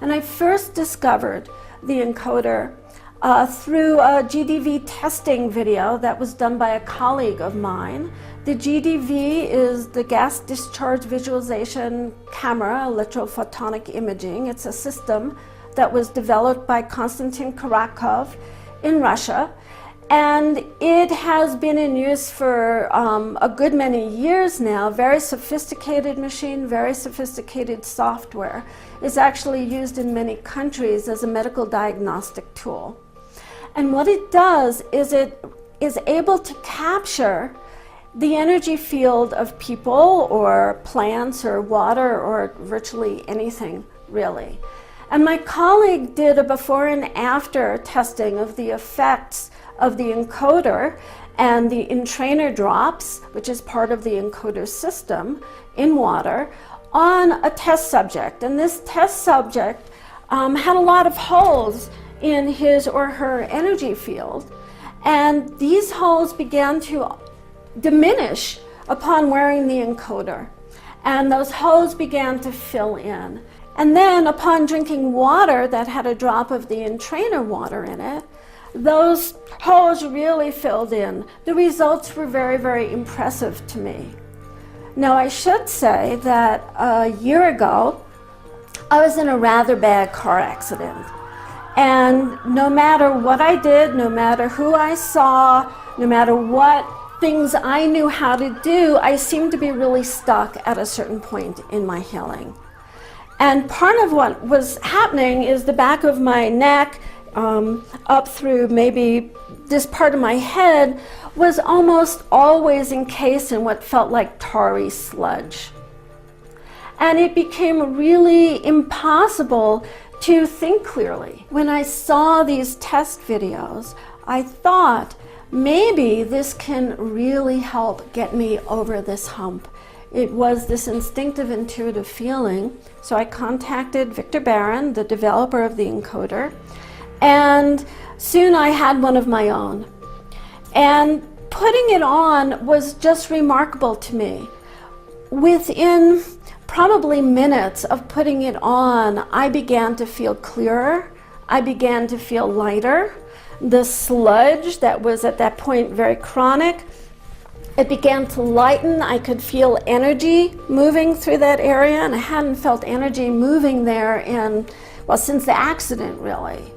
And I first discovered the encoder through a GDV testing video that was done by a colleague of mine. The GDV is the gas discharge visualization camera, electrophotonic imaging. It's a system that was developed by Konstantin Karakov in Russia. And it has been in use for a good many years now. Very sophisticated machine, very sophisticated software. It's actually used in many countries as a medical diagnostic tool. And what it does is it is able to capture the energy field of people or plants or water or virtually anything, really. And my colleague did a before and after testing of the effects of the encoder and the entrainer drops, which is part of the encoder system, in water on a test subject. And this test subject had a lot of holes in his or her energy field. And these holes began to diminish upon wearing the encoder. And those holes began to fill in. And then upon drinking water that had a drop of the entrainer water in it, those holes really filled in. The results were very, very impressive to me. Now, I should say that a year ago, I was in a rather bad car accident. And no matter what I did, no matter who I saw, no matter what things I knew how to do, I seemed to be really stuck at a certain point in my healing. And part of what was happening is the back of my neck, up through maybe this part of my head, was almost always encased in what felt like tarry sludge. And it became really impossible to think clearly. When I saw these test videos, I thought maybe this can really help get me over this hump. It was this instinctive, intuitive feeling. So I contacted Victor Barron, the developer of the encoder, and soon I had one of my own. And putting it on was just remarkable to me. Within probably minutes of putting it on, I began to feel clearer. I began to feel lighter. The sludge that was at that point very chronic, it began to lighten. I could feel energy moving through that area, and I hadn't felt energy moving there since the accident, really.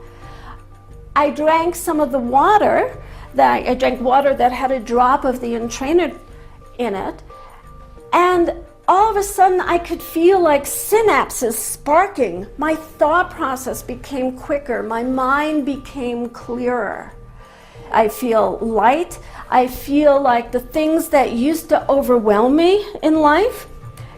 I drank some of the water, I drank water that had a drop of the entrainer in it, and all of a sudden I could feel like synapses sparking. My thought process became quicker, my mind became clearer. I feel light. I feel like the things that used to overwhelm me in life,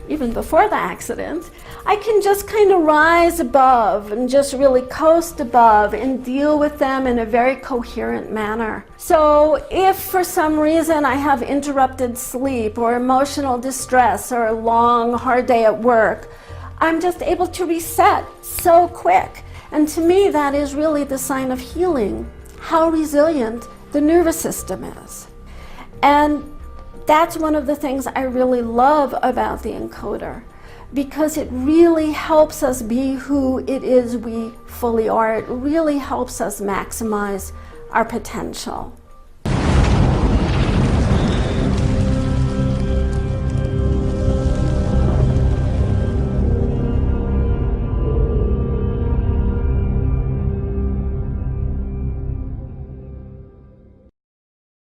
even before the accident, I can just kind of rise above and just really coast above and deal with them in a very coherent manner. So if for some reason I have interrupted sleep or emotional distress or a long, hard day at work, I'm just able to reset so quick. And to me, that is really the sign of healing, how resilient the nervous system is. And that's one of the things I really love about the encoder, because it really helps us be who it is we fully are. It really helps us maximize our potential.